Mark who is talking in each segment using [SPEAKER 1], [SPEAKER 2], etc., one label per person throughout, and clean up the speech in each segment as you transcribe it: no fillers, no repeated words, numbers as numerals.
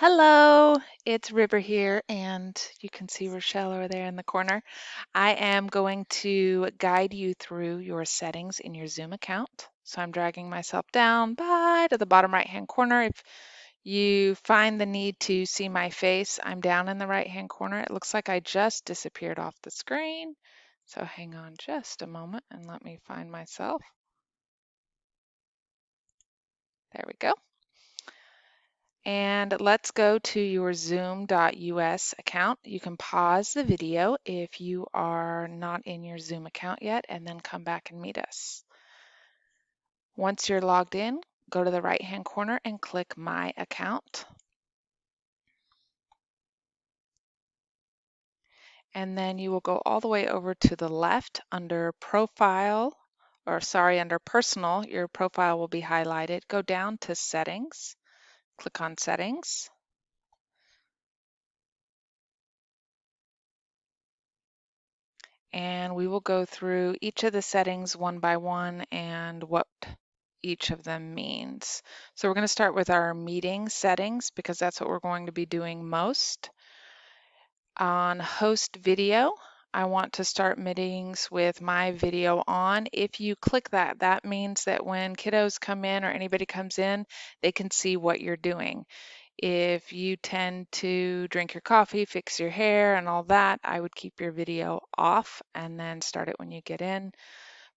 [SPEAKER 1] Hello, it's River here, and you can see Rochelle over there in the corner. I am going to guide you through your settings in your Zoom account. So I'm dragging myself down to the bottom right-hand corner. If you find the need to see my face, I'm down in the right-hand corner. It looks like I just disappeared off the screen. So hang on just a moment and let me find myself. There we go. And let's go to your zoom.us account. You can pause the video if you are not in your Zoom account yet, and then come back and meet us. Once you're logged in, go to the right-hand corner and click My Account. And then you will go all the way over to the left under Profile, under Personal. Your profile will be highlighted. Go down to Settings, click on Settings. And we will go through each of the settings one by one and what each of them means. So we're going to start with our meeting settings because that's what we're going to be doing most. On host video, I want to start meetings with my video on. If you click that, that means that when kiddos come in or anybody comes in, they can see what you're doing. If you tend to drink your coffee, fix your hair, and all that, I would keep your video off and then start it when you get in.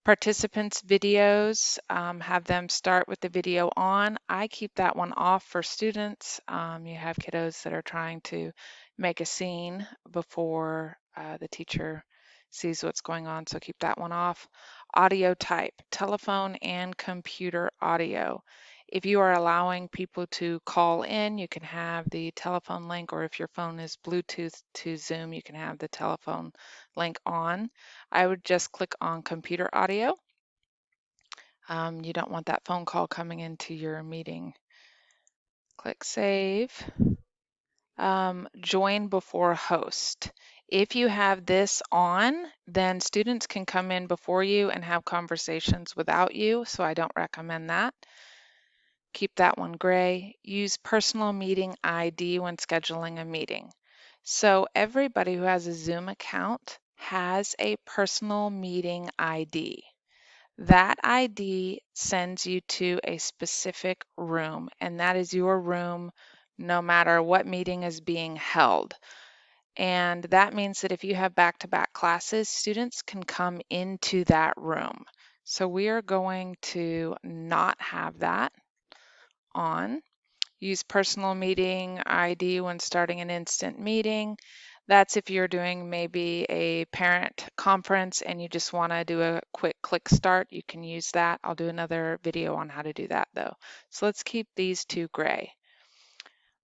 [SPEAKER 1] Participants' videos, have them start with the video on. I keep that one off for students. You have kiddos that are trying to make a scene before the teacher sees what's going on, so keep that one off. Audio type, telephone and computer audio. If you are allowing people to call in, you can have the telephone link, or if your phone is Bluetooth to Zoom, you can have the telephone link on. I would just click on computer audio. You don't want that phone call coming into your meeting. Click save. Join before host. If you have this on, then students can come in before you and have conversations without you, so I don't recommend that. Keep that one gray. Use personal meeting ID when scheduling a meeting. So everybody who has a Zoom account has a personal meeting ID. That ID sends you to a specific room, and that is your room no matter what meeting is being held. And that means that if you have back-to-back classes, students can come into that room. So we are going to not have that on. Use personal meeting ID when starting an instant meeting. That's if you're doing maybe a parent conference and you just want to do a quick click start, you can use that. I'll do another video on how to do that though. So let's keep these two gray.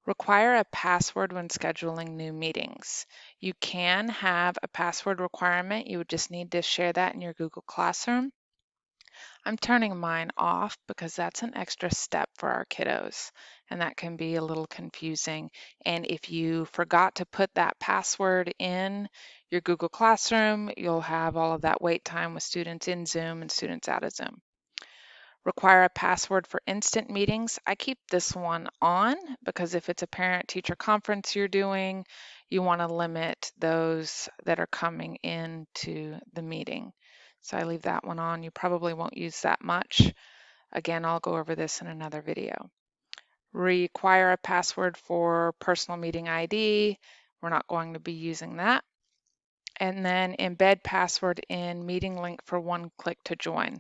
[SPEAKER 1] Require a password when scheduling new meetings. You can have a password requirement. You would just need to share that in your Google Classroom. I'm turning mine off because that's an extra step for our kiddos, and that can be a little confusing. And if you forgot to put that password in your Google Classroom, you'll have all of that wait time with students in Zoom and students out of Zoom. Require a password for instant meetings. I keep this one on because if it's a parent-teacher conference you're doing, you want to limit those that are coming into the meeting. So I leave that one on. You probably won't use that much. Again, I'll go over this in another video. Require a password for personal meeting ID. We're not going to be using that. And then embed password in meeting link for one click to join.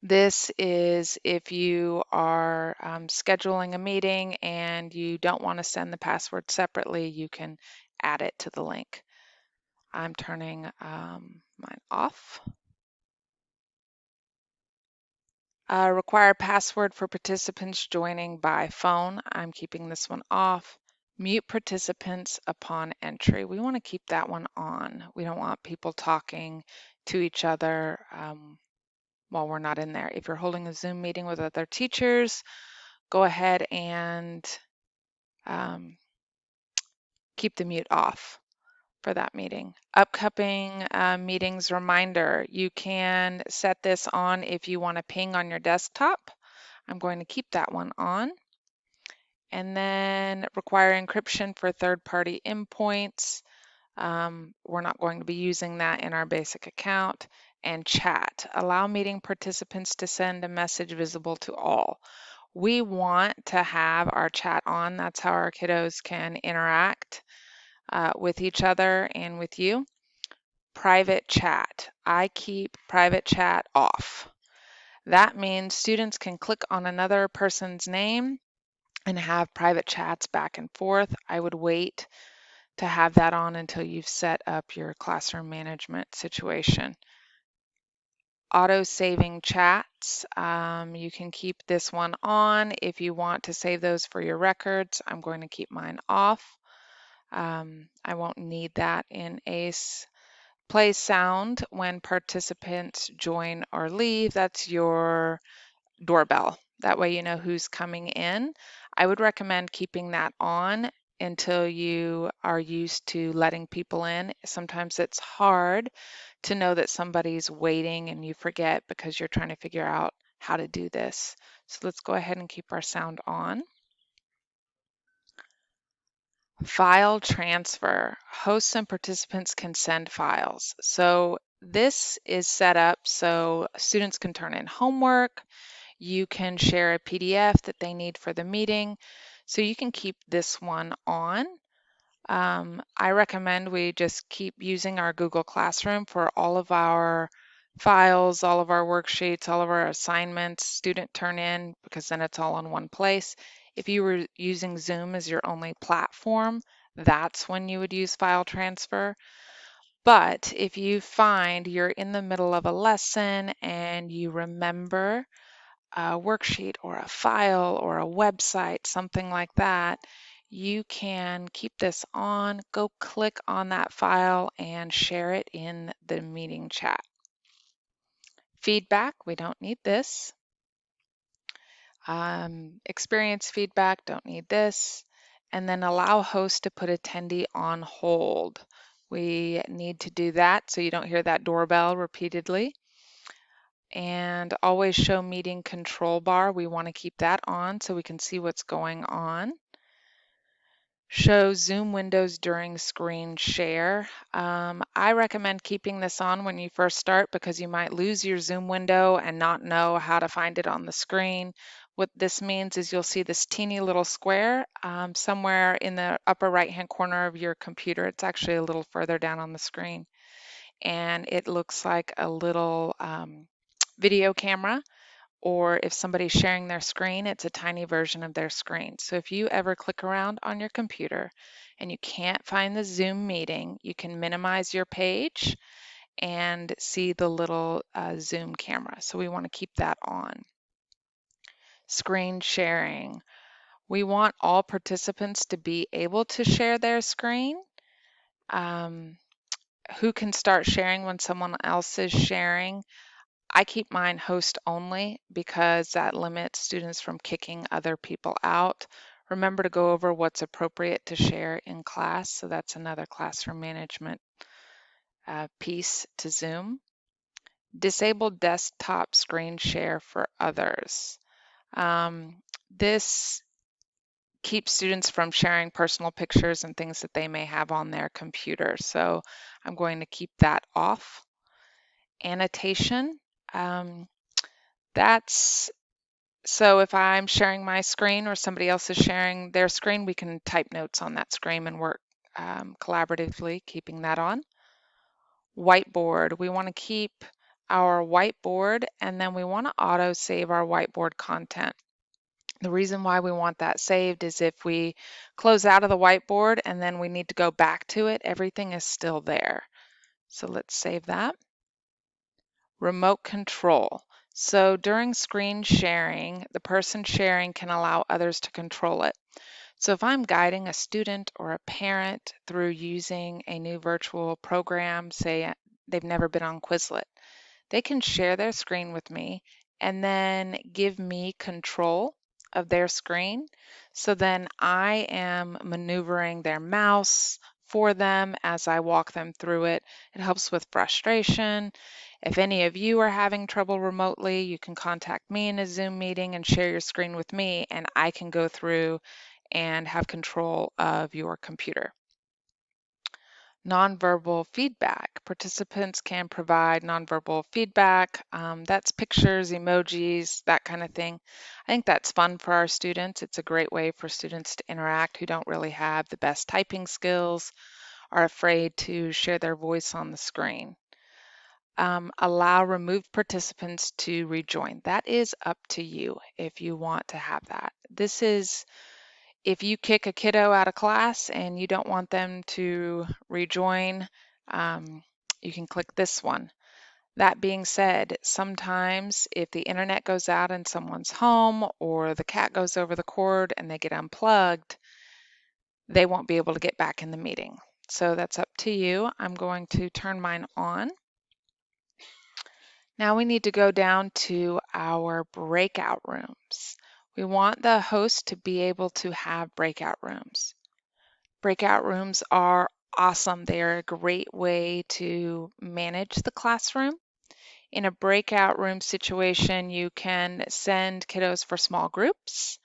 [SPEAKER 1] This is if you are scheduling a meeting and you don't want to send the password separately, you can add it to the link. I'm turning mine off. Require password for participants joining by phone. I'm keeping this one off. Mute participants upon entry. We want to keep that one on. We don't want people talking to each other while we're not in there. If you're holding a Zoom meeting with other teachers, go ahead and keep the mute off for that meeting. Upcoming meetings reminder, you can set this on if you want to ping on your desktop. I'm going to keep that one on. And then require encryption for third-party endpoints. We're not going to be using that in our basic account. And chat, allow meeting participants to send a message visible to all. We want to have our chat on. That's how our kiddos can interact with each other and with you. Private chat. I keep private chat off. That means students can click on another person's name and have private chats back and forth. I would wait to have that on until you've set up your classroom management situation. Auto-saving chats, you can keep this one on if you want to save those for your records. I'm going to keep mine off. I won't need that in ACE. Play sound when participants join or leave. That's your doorbell. That way you know who's coming in. I would recommend keeping that on until you are used to letting people in. Sometimes it's hard to know that somebody's waiting and you forget because you're trying to figure out how to do this. So let's go ahead and keep our sound on. File transfer. Hosts and participants can send files. So this is set up so students can turn in homework. You can share a PDF that they need for the meeting. So you can keep this one on. I recommend we just keep using our Google Classroom for all of our files, all of our worksheets, all of our assignments, student turn in, because then it's all in one place. If you were using Zoom as your only platform, that's when you would use file transfer. But if you find you're in the middle of a lesson and you remember a worksheet or a file or a website, something like that, you can keep this on, go click on that file and share it in the meeting chat. Feedback, we don't need this. Experience feedback, don't need this. And then allow host to put attendee on hold. We need to do that so you don't hear that doorbell repeatedly. And always show meeting control bar. We want to keep that on so we can see what's going on. Show Zoom windows during screen share. I recommend keeping this on when you first start because you might lose your Zoom window and not know how to find it on the screen. What this means is you'll see this teeny little square somewhere in the upper right-hand corner of your computer. It's actually a little further down on the screen. And it looks like a little video camera, or if somebody's sharing their screen, it's a tiny version of their screen. So if you ever click around on your computer and you can't find the Zoom meeting, you can minimize your page and see the little Zoom camera. So we want to keep that on. Screen sharing. We want all participants to be able to share their screen. Who can start sharing when someone else is sharing? I keep mine host only because that limits students from kicking other people out. Remember to go over what's appropriate to share in class. So that's another classroom management piece to Zoom. Disable desktop screen share for others. This keeps students from sharing personal pictures and things that they may have on their computer. So I'm going to keep that off. Annotation. That's so if I'm sharing my screen or somebody else is sharing their screen, we can type notes on that screen and work collaboratively, keeping that on. Whiteboard, we want to keep our whiteboard and then we want to auto save our whiteboard content. The reason why we want that saved is if we close out of the whiteboard and then we need to go back to it, everything is still there. So let's save that. Remote control. So during screen sharing, the person sharing can allow others to control it. So if I'm guiding a student or a parent through using a new virtual program, say they've never been on Quizlet, they can share their screen with me and then give me control of their screen. So then I am maneuvering their mouse for them as I walk them through it. It helps with frustration. If any of you are having trouble remotely, you can contact me in a Zoom meeting and share your screen with me, and I can go through and have control of your computer. Nonverbal feedback. Participants can provide nonverbal feedback. That's pictures, emojis, that kind of thing. I think that's fun for our students. It's a great way for students to interact who don't really have the best typing skills, are afraid to share their voice on the screen. Allow removed participants to rejoin. That is up to you if you want to have that. This is if you kick a kiddo out of class and you don't want them to rejoin, you can click this one. That being said, sometimes if the internet goes out in someone's home or the cat goes over the cord and they get unplugged, they won't be able to get back in the meeting. So that's up to you. I'm going to turn mine on. Now we need to go down to our breakout rooms. We want the host to be able to have breakout rooms. Breakout rooms are awesome. They are a great way to manage the classroom. In a breakout room situation, you can send kiddos for small groups.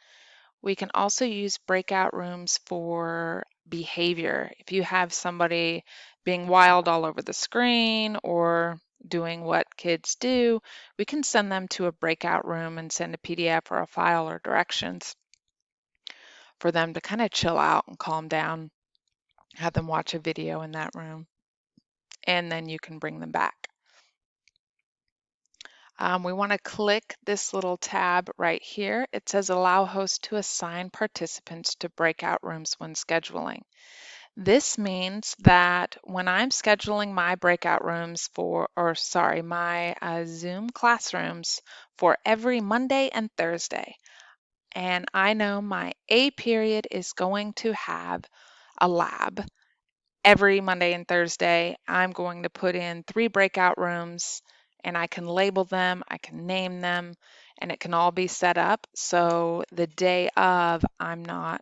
[SPEAKER 1] We can also use breakout rooms for behavior. If you have somebody being wild all over the screen or doing what kids do, we can send them to a breakout room and send a PDF or a file or directions for them to kind of chill out and calm down, have them watch a video in that room, and then you can bring them back. We want to click this little tab right here. It says allow host to assign participants to breakout rooms when scheduling. This means that when I'm scheduling my breakout rooms my Zoom classrooms for every Monday and Thursday, and I know my A period is going to have a lab every Monday and Thursday, I'm going to put in 3 breakout rooms and I can label them, I can name them, and it can all be set up. So the day of, I'm not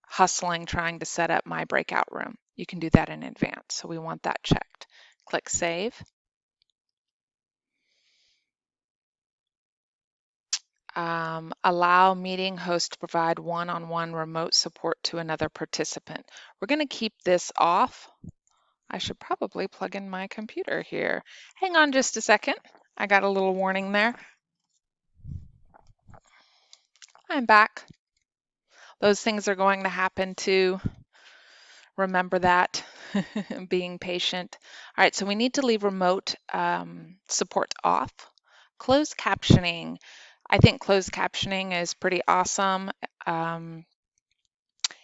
[SPEAKER 1] hustling trying to set up my breakout room. You can do that in advance. So we want that checked. Click Save. Allow meeting host to provide one-on-one remote support to another participant. We're going to keep this off. I should probably plug in my computer here. Hang on just a second. I got a little warning there. I'm back. Those things are going to happen too. Remember that, being patient. All right, so we need to leave remote support off. Closed captioning. I think closed captioning is pretty awesome.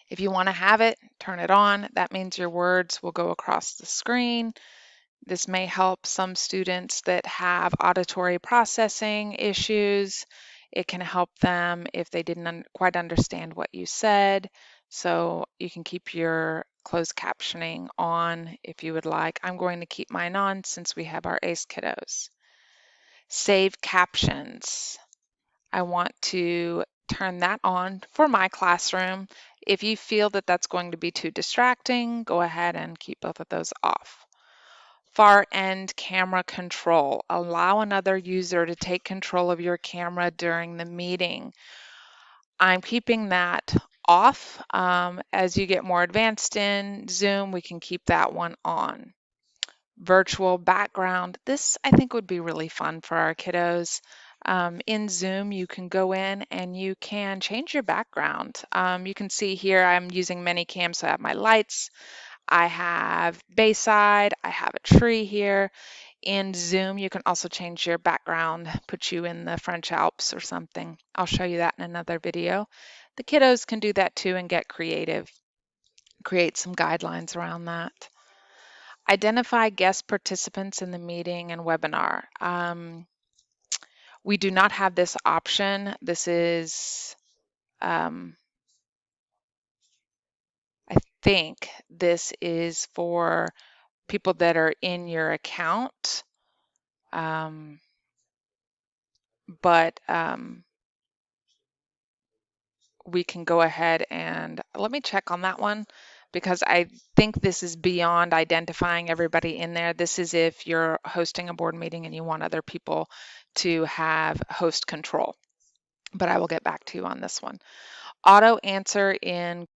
[SPEAKER 1] If you want to have it, turn it on. That means your words will go across the screen. This may help some students that have auditory processing issues. It can help them if they didn't quite understand what you said. So you can keep your closed captioning on if you would like. I'm going to keep mine on since we have our ACE kiddos. Save captions. I want to turn that on for my classroom. If you feel that that's going to be too distracting, go ahead and keep both of those off. Far end camera control. Allow another user to take control of your camera during the meeting. I'm keeping that off. As you get more advanced in Zoom, we can keep that one on. Virtual background. This I think would be really fun for our kiddos. In Zoom, you can go in and you can change your background. You can see here I'm using ManyCam, so I have my lights. I have Bayside, I have a tree here. In Zoom, you can also change your background, put you in the French Alps or something. I'll show you that in another video. The kiddos can do that too and get creative, create some guidelines around that. Identify guest participants in the meeting and webinar. We do not have this option. This is, I think this is for people that are in your account, but we can go ahead and let me check on that one because I think this is beyond identifying everybody in there. This is if you're hosting a board meeting and you want other people to have host control, but I will get back to you on this one. auto answer in